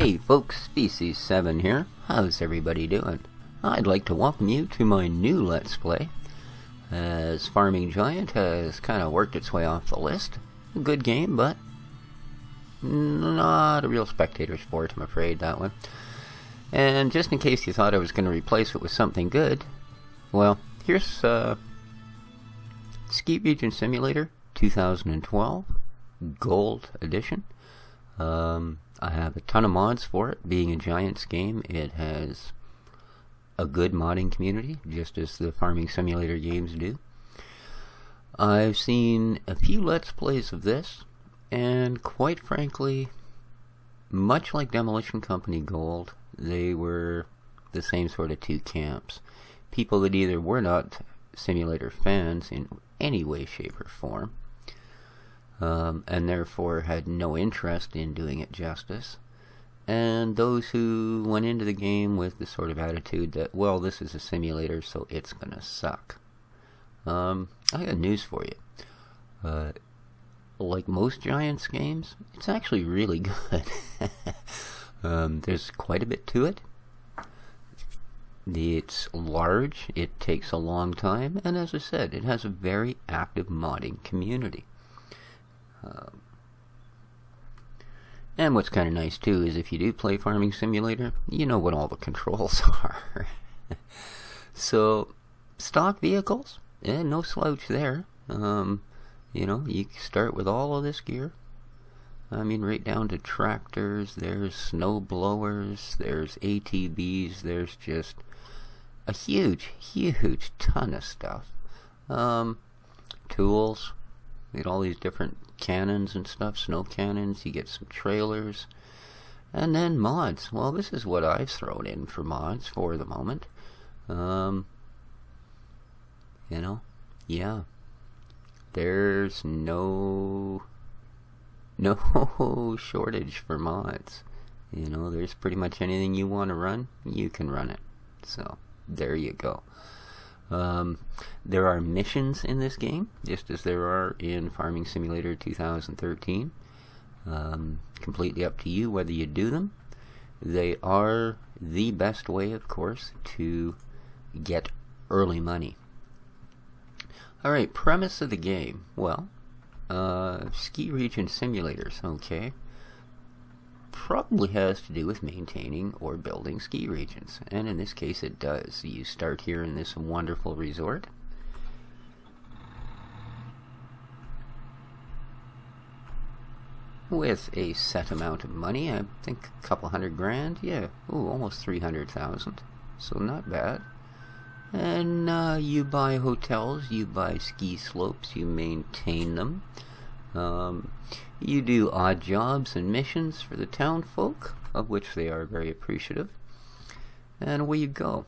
Hey folks, Species 7 here. How's everybody doing? I'd like to welcome you to my new Let's Play, as Farming Giant has kind of worked its way off the list. A good game, but not a real spectator sport, I'm afraid, that one. And just in case you thought I was going to replace it with something good, well, here's Ski Region Simulator 2012 Gold Edition. I have a ton of mods for it. Being a Giants game, it has a good modding community, just as the Farming Simulator games do. I've seen a few Let's Plays of this, and quite frankly, much like Demolition Company Gold, they were the same sort of two camps. People that either were not simulator fans in any way, shape, or form, and therefore had no interest in doing it justice, and those who went into the game with the sort of attitude that, well, this is a simulator, so it's gonna suck. I got news for you. Like most Giants games, it's actually really good. There's quite a bit to it. It's large, it takes a long time, and as I said, it has a very active modding community. And what's kind of nice too is if you do play Farming Simulator, you know what all the controls are. So, stock vehicles, no slouch there. You know, you start with all of this gear. I mean, right down to tractors, there's snow blowers, there's ATVs, there's just a huge ton of stuff. Tools, you get all these different cannons and stuff, snow cannons, you get some trailers, and then mods. Well, this is what I've thrown in for mods for the moment. You know, yeah, there's no shortage for mods. You know, there's pretty much anything you want to run, you can run it. So, there you go. There are missions in this game, just as there are in Farming Simulator 2013. Completely up to you whether you do them. They are the best way, of course, to get early money. Alright, premise of the game. Well, Ski Region Simulators, okay. Probably has to do with maintaining or building ski regions, and in this case it does. You start here in this wonderful resort, with a set amount of money. I think a couple $100,000, yeah, ooh, almost 300,000, so not bad. And you buy hotels, you buy ski slopes, you maintain them. You do odd jobs and missions for the town folk, of which they are very appreciative. And away you go.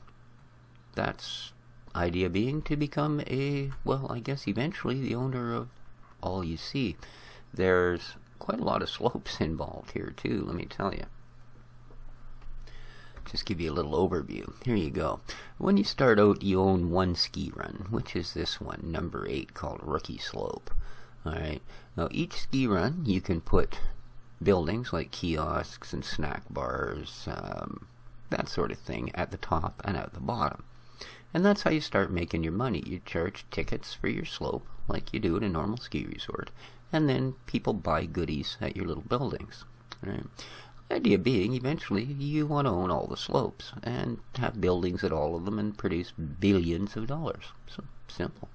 That's idea being to become a, well, I guess eventually the owner of all you see. There's quite a lot of slopes involved here too, let me tell you. Just give you a little overview. Here you go. When you start out, you own one ski run, which is this one, number 8, called Rookie Slope. Alright, now each ski run you can put buildings like kiosks and snack bars, that sort of thing, at the top and at the bottom. And that's how you start making your money. You charge tickets for your slope, like you do at a normal ski resort, and then people buy goodies at your little buildings. Alright. The idea being, eventually, you want to own all the slopes, and have buildings at all of them, and produce billions of dollars. So, simple.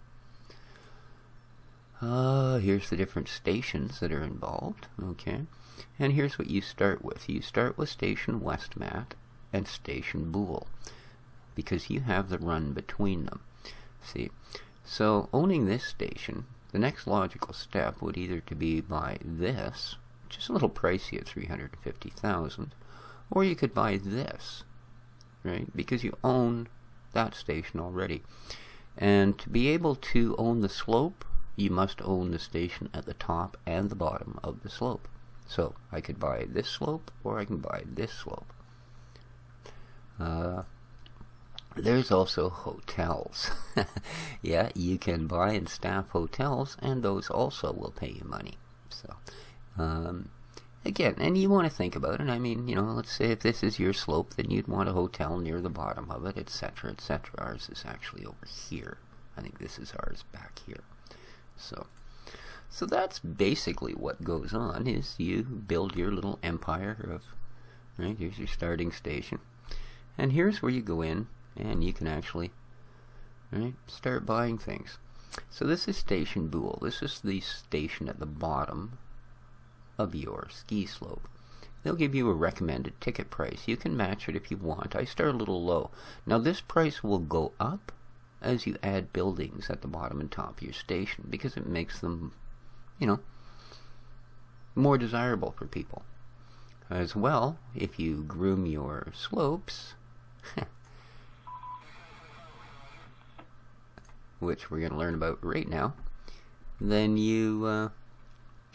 Here's the different stations that are involved, okay? And here's what you start with. You start with Station Westmat and Station Boole, because you have the run between them. See, so owning this station, the next logical step would either to be buy this, which is a little pricey at 350,000, or you could buy this, right? Because you own that station already. And to be able to own the slope, you must own the station at the top and the bottom of the slope. So I could buy this slope, or I can buy this slope. There's also hotels. Yeah, you can buy and staff hotels, and those also will pay you money. So again, and you want to think about it. I mean, you know, let's say if this is your slope, then you'd want a hotel near the bottom of it, etc., etc. Ours is actually over here. I think this is ours back here. So that's basically what goes on, is you build your little empire of, right, here's your starting station. And here's where you go in, and you can actually, right, start buying things. So this is Station Boole. This is the station at the bottom of your ski slope. They'll give you a recommended ticket price. You can match it if you want. I start a little low. Now this price will go up as you add buildings at the bottom and top of your station, because it makes them, you know, more desirable for people. As well, if you groom your slopes, which we're going to learn about right now, then you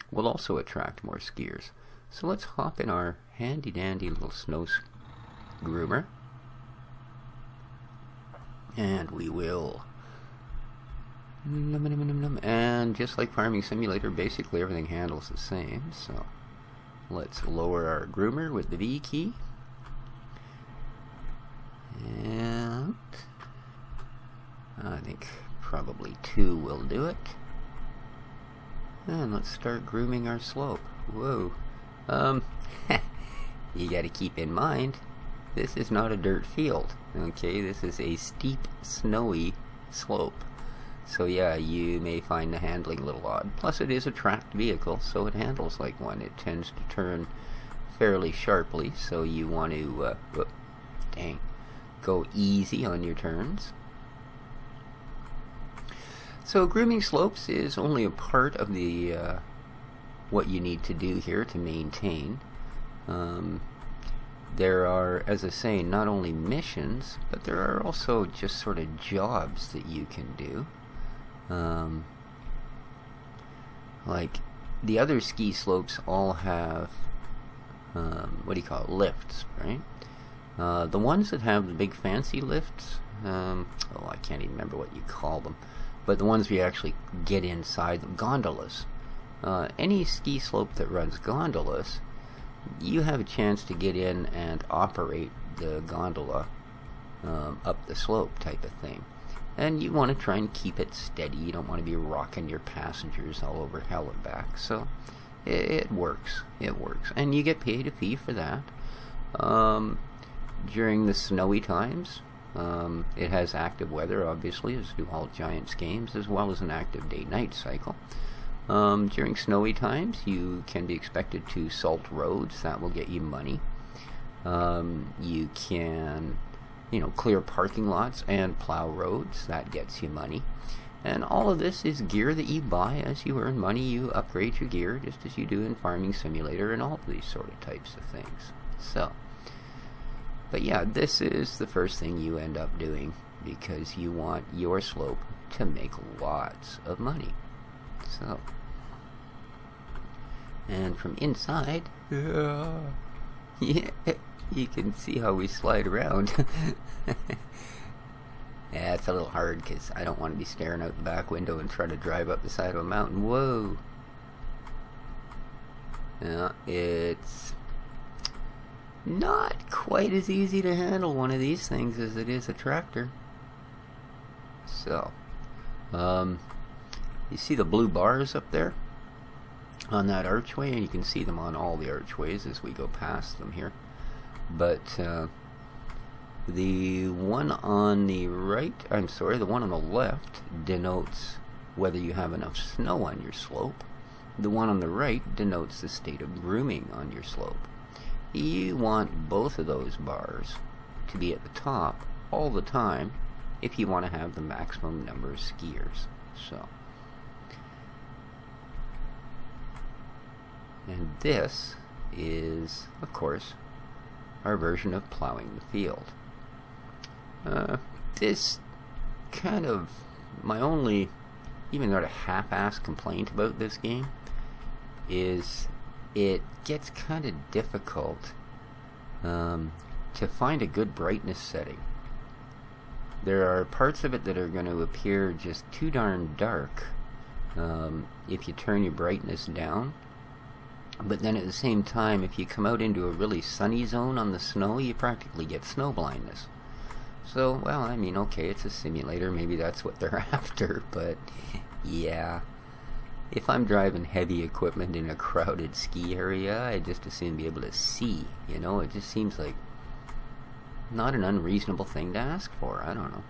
will also attract more skiers. So let's hop in our handy dandy little snow groomer, and we will, and just like Farming Simulator, basically everything handles the same. So let's lower our groomer with the V key, and I think probably 2 will do it. And let's start grooming our slope. Whoa. You gotta keep in mind, this is not a dirt field. Okay, this is a steep, snowy slope. So yeah, you may find the handling a little odd. Plus it is a tracked vehicle, so it handles like one. It tends to turn fairly sharply, so you want to, go easy on your turns. So grooming slopes is only a part of the what you need to do here to maintain. There are, as I say, not only missions, but there are also just sort of jobs that you can do. Like the other ski slopes all have lifts, right? The ones that have the big fancy lifts, I can't even remember what you call them, but the ones where you actually get inside them, gondolas. Any ski slope that runs gondolas, you have a chance to get in and operate the gondola up the slope type of thing. And you want to try and keep it steady. You don't want to be rocking your passengers all over hell and back. So it works. It works. And you get paid a fee for that. During the snowy times, it has active weather, obviously, as do all Giants games, as well as an active day-night cycle. During snowy times, you can be expected to salt roads. That will get you money. You can, clear parking lots and plow roads. That gets you money. And all of this is gear that you buy as you earn money. You upgrade your gear just as you do in Farming Simulator and all of these sort of types of things. So, but yeah, this is the first thing you end up doing because you want your slope to make lots of money. So, and from inside, yeah, you can see how we slide around. Yeah, it's a little hard because I don't want to be staring out the back window and try to drive up the side of a mountain. Whoa! Yeah, it's not quite as easy to handle one of these things as it is a tractor. So, you see the blue bars up there on that archway, and you can see them on all the archways as we go past them here. But the one on the the one on the left denotes whether you have enough snow on your slope. The one on the right denotes the state of grooming on your slope. You want both of those bars to be at the top all the time if you want to have the maximum number of skiers. So, and this is, of course, our version of plowing the field. This kind of my only, even sort of half-assed complaint about this game is it gets kind of difficult to find a good brightness setting. There are parts of it that are going to appear just too darn dark if you turn your brightness down. But then at the same time, if you come out into a really sunny zone on the snow, you practically get snow blindness. So, well, I mean, okay, it's a simulator, maybe that's what they're after, but yeah. If I'm driving heavy equipment in a crowded ski area, I just assume be able to see, you know? It just seems like not an unreasonable thing to ask for, I don't know.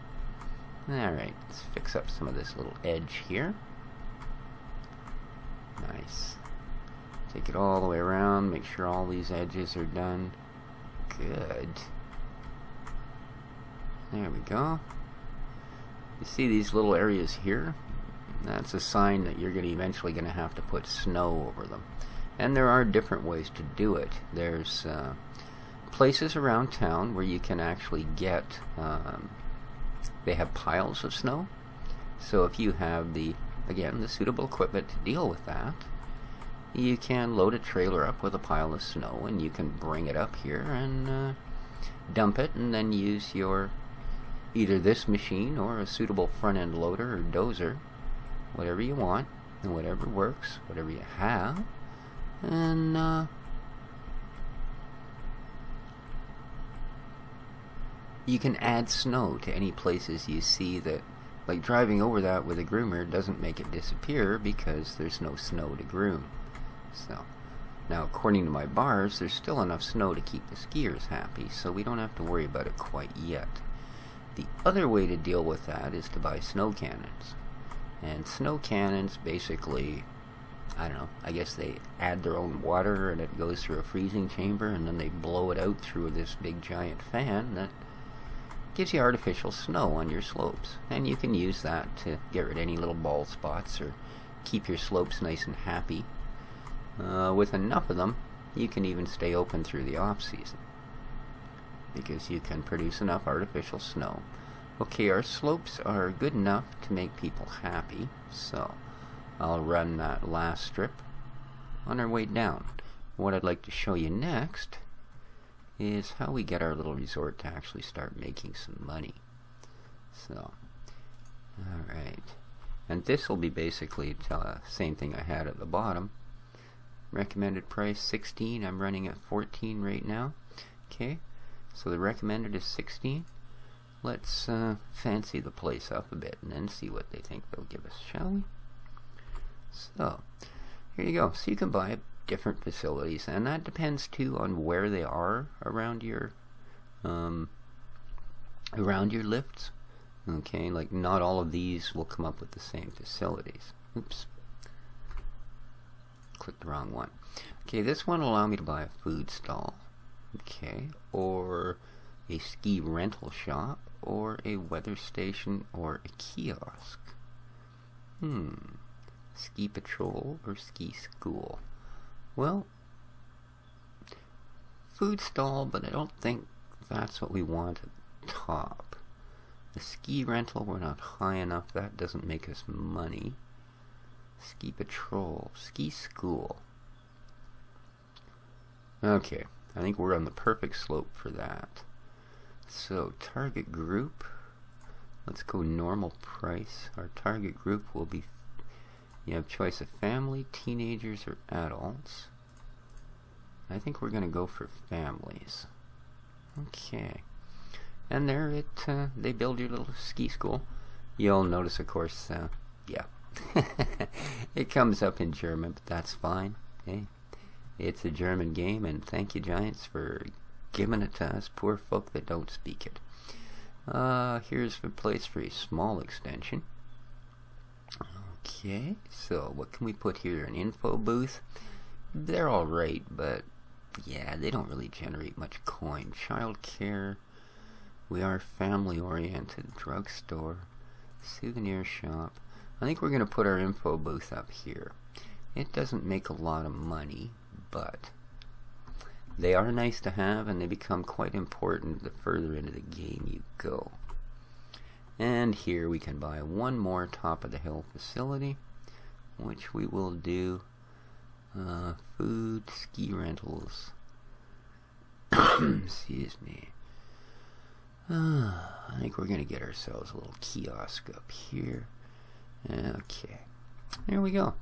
Alright, let's fix up some of this little edge here. Nice. Take it all the way around, make sure all these edges are done. Good. There we go. You see these little areas here? That's a sign that you're eventually going to have to put snow over them. And there are different ways to do it. There's places around town where you can actually get, they have piles of snow. So if you have the suitable equipment to deal with that, you can load a trailer up with a pile of snow and you can bring it up here and dump it, and then use your either this machine or a suitable front end loader or dozer, whatever you want and whatever works, whatever you have, and you can add snow to any places you see that, like driving over that with a groomer doesn't make it disappear because there's no snow to groom. So now, according to my bars, there's still enough snow to keep the skiers happy, so we don't have to worry about it quite yet. The other way to deal with that is to buy snow cannons. And snow cannons basically, I don't know, I guess they add their own water and it goes through a freezing chamber and then they blow it out through this big giant fan that gives you artificial snow on your slopes. And you can use that to get rid of any little bald spots or keep your slopes nice and happy. With enough of them, you can even stay open through the off-season, because you can produce enough artificial snow. Okay, our slopes are good enough to make people happy, so I'll run that last strip on our way down. What I'd like to show you next is how we get our little resort to actually start making some money. So, alright. And this will be basically the same thing I had at the bottom. Recommended price 16, I'm running at 14 right now. Okay, so the recommended is 16. Let's fancy the place up a bit and then see what they think they'll give us, shall we? So, here you go. So you can buy different facilities, and that depends too on where they are around your lifts. Okay, like not all of these will come up with the same facilities. Oops. Clicked the wrong one. Okay, this one will allow me to buy a food stall. Okay, or a ski rental shop, or a weather station, or a kiosk. Ski patrol or ski school. Well, food stall, but I don't think that's what we want at the top. The ski rental, we're not high enough. That doesn't make us money. Ski patrol, ski school. Okay, I think we're on the perfect slope for that. So, target group. Let's go normal price. Our target group will be, you have choice of family, teenagers, or adults. I think we're going to go for families. Okay. And there they build your little ski school. You'll notice, of course, yeah. It comes up in German, but that's fine. Hey, it's a German game, and thank you, Giants, for giving it to us poor folk that don't speak it. Here's a place for a small extension. Okay, so what can we put here? An info booth? They're alright, but yeah, they don't really generate much coin. Child care. We are family-oriented. Drugstore. Souvenir shop. I think we're going to put our info booth up here. It doesn't make a lot of money, but they are nice to have, and they become quite important the further into the game you go. And here we can buy one more top-of-the-hill facility, which we will do food, ski rentals. Excuse me. I think we're going to get ourselves a little kiosk up here. Okay, there we go.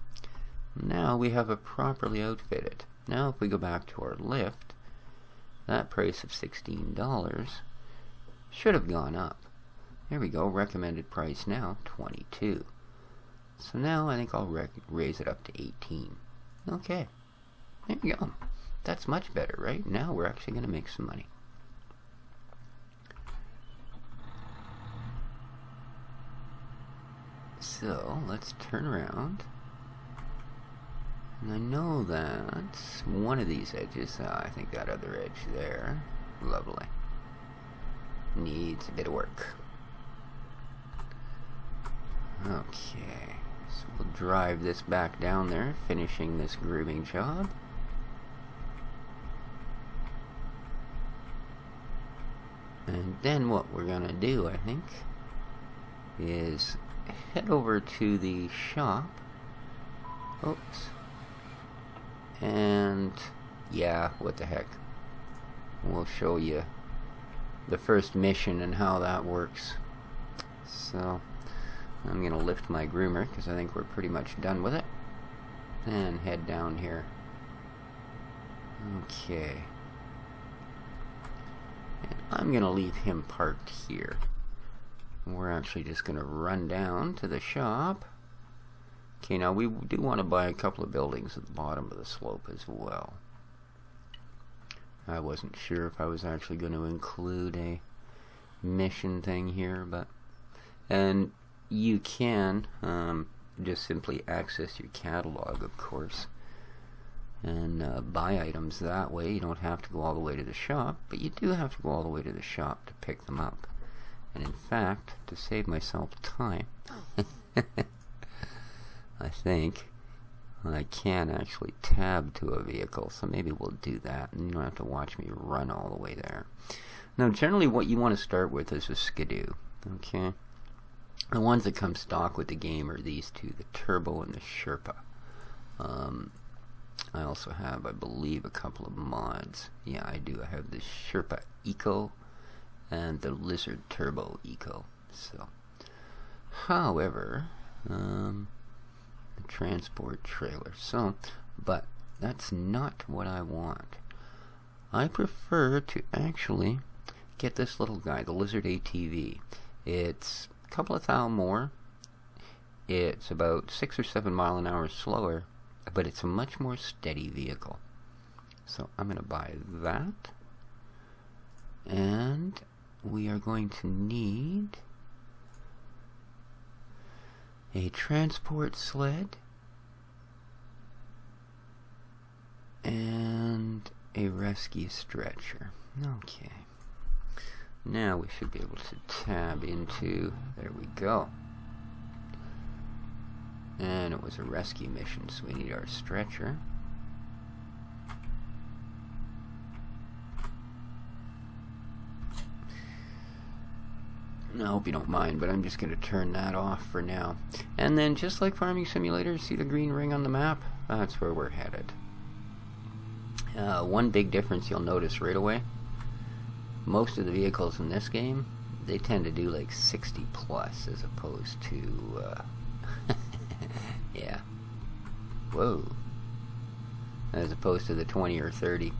Now we have a properly outfitted Now if we go back to our lift, that price of $16 should have gone up. There we go, recommended price now, 22. So now I think I'll raise it up to 18. Okay, there we go. That's much better, right? Now we're actually going to make some money. So let's turn around. And I know that one of these edges, I think that other edge there, lovely, needs a bit of work. Okay, so we'll drive this back down there, finishing this grooming job. And then what we're gonna do, I think, is head over to the shop. Oops. And yeah, what the heck. We'll show you the first mission and how that works. So I'm gonna lift my groomer because I think we're pretty much done with it, and head down here. Okay. And I'm gonna leave him parked here. We're actually just gonna run down to the shop. Okay, now we do want to buy a couple of buildings at the bottom of the slope as well. I wasn't sure if I was actually going to include a mission thing here, but and you can just simply access your catalog, of course, and buy items that way. You don't have to go all the way to the shop, but you do have to go all the way to the shop to pick them up. And in fact, to save myself time, I think I can actually tab to a vehicle, so maybe we'll do that, and you don't have to watch me run all the way there. Now, generally what you want to start with is a Skidoo, okay? The ones that come stock with the game are these two, the Turbo and the Sherpa. I also have, I believe, a couple of mods. Yeah, I do. I have the Sherpa Eco and the Lizard Turbo Eco. So, however, the transport trailer. So, but that's not what I want. I prefer to actually get this little guy, the Lizard ATV. It's a couple of thou more. It's about 6 or 7 mile an hour slower, but it's a much more steady vehicle. So I'm going to buy that. And we are going to need a transport sled and a rescue stretcher. Okay. Now we should be able to tab into, there we go. And it was a rescue mission, so we need our stretcher. I hope you don't mind, but I'm just going to turn that off for now. And then, just like Farming Simulator, see the green ring on the map? That's where we're headed. One big difference you'll notice right away. Most of the vehicles in this game, they tend to do like 60 plus as opposed to, yeah. Whoa. As opposed to the 20 or 30.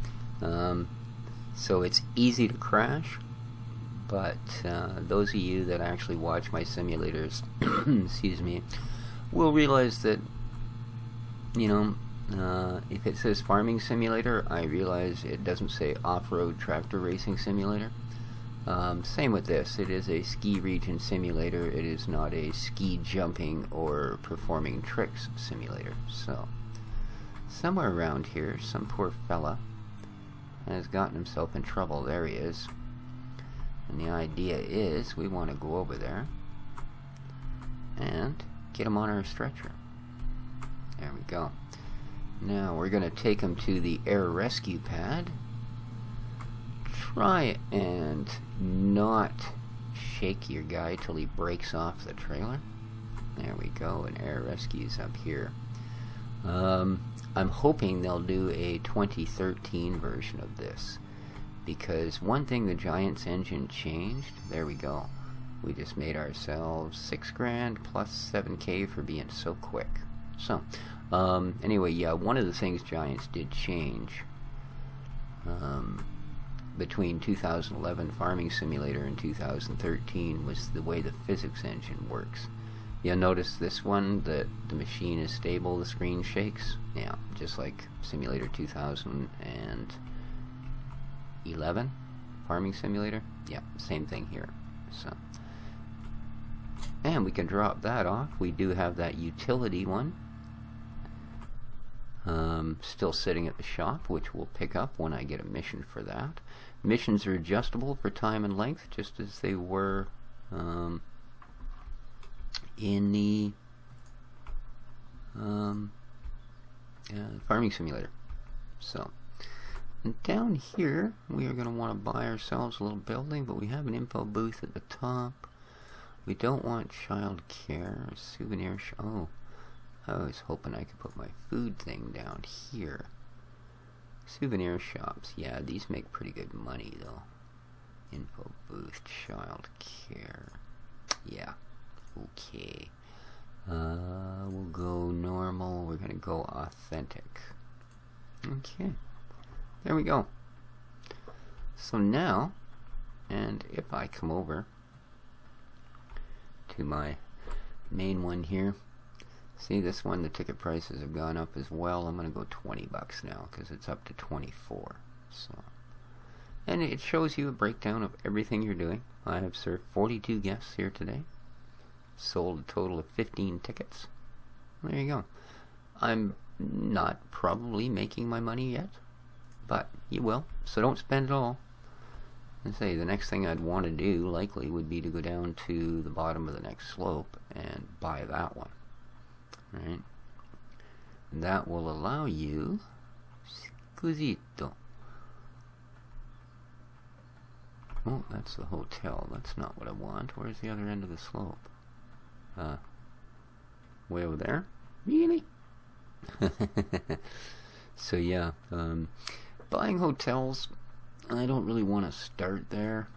So it's easy to crash. But those of you that actually watch my simulators, excuse me, will realize that, you know, if it says Farming Simulator, I realize it doesn't say Off-Road Tractor Racing Simulator. Same with this. It is a ski region simulator. It is not a ski jumping or performing tricks simulator. So, somewhere around here, some poor fella has gotten himself in trouble. There he is. And the idea is we want to go over there and get him on our stretcher. There we go. Now we're going to take him to the air rescue pad. Try and not shake your guy till he breaks off the trailer. There we go, and air rescue's up here. I'm hoping they'll do a 2013 version of this. Because one thing the Giants engine changed, there we go. We just made ourselves $6 grand plus $7K for being so quick. So, Anyway, yeah, one of the things Giants did change between 2011 Farming Simulator and 2013 was the way the physics engine works. You'll notice this one, that the machine is stable, the screen shakes. Yeah, just like Simulator 2011 Farming Simulator. Yeah, same thing here. So, and we can drop that off. We do have that utility one still sitting at the shop, which we'll pick up when I get a mission for that. Missions are adjustable for time and length, just as they were in the Farming Simulator. So, and down here we are going to want to buy ourselves a little building, but we have an info booth at the top. We don't want child care, souvenir oh, I was hoping I could put my food thing down here. Souvenir shops, yeah, these make pretty good money though. Info booth, child care, yeah, okay. We'll go normal, we're gonna go authentic. Okay, there we go. So now, and if I come over to my main one here, see this one, the ticket prices have gone up as well. I'm going to go $20 now because it's up to 24. So, and it shows you a breakdown of everything you're doing. I have served 42 guests here today. Sold a total of 15 tickets. There you go. I'm not probably making my money yet, but you will. So don't spend it all. And say the next thing I'd want to do likely would be to go down to the bottom of the next slope and buy that one. Right? And that will allow you Scusito. Oh, that's the hotel. That's not what I want. Where's the other end of the slope? Way over there? Really? So yeah, buying hotels, I don't really want to start there.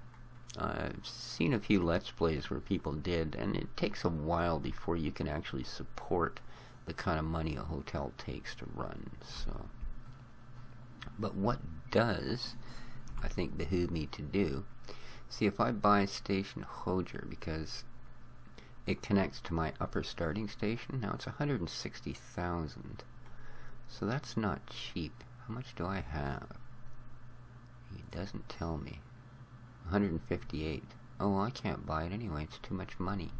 I've seen a few Let's Plays where people did, and it takes a while before you can actually support the kind of money a hotel takes to run. So, but what does, I think, behoove me to do, see if I buy Station Hojer, because it connects to my upper starting station. Now it's 160,000, so that's not cheap. How much do I have? It doesn't tell me. 158. Oh, I can't buy it anyway. It's too much money.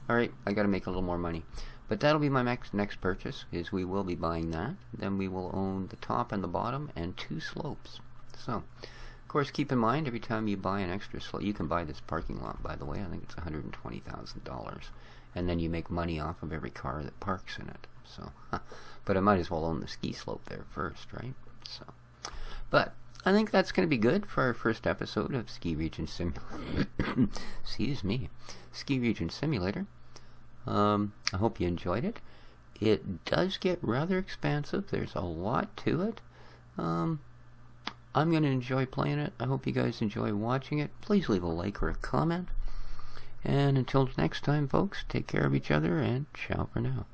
Alright, I gotta make a little more money. But that'll be my next purchase, is we will be buying that. Then we will own the top and the bottom and 2 slopes. So, of course, keep in mind, every time you buy an extra slope, you can buy this parking lot, by the way. I think it's $120,000. And then you make money off of every car that parks in it. So, but I might as well own the ski slope there first, right? So, but I think that's going to be good for our first episode of Ski Region Simulator. Excuse me. Ski Region Simulator. I hope you enjoyed it. It does get rather expansive. There's a lot to it. I'm going to enjoy playing it. I hope you guys enjoy watching it. Please leave a like or a comment. And until next time, folks, take care of each other and ciao for now.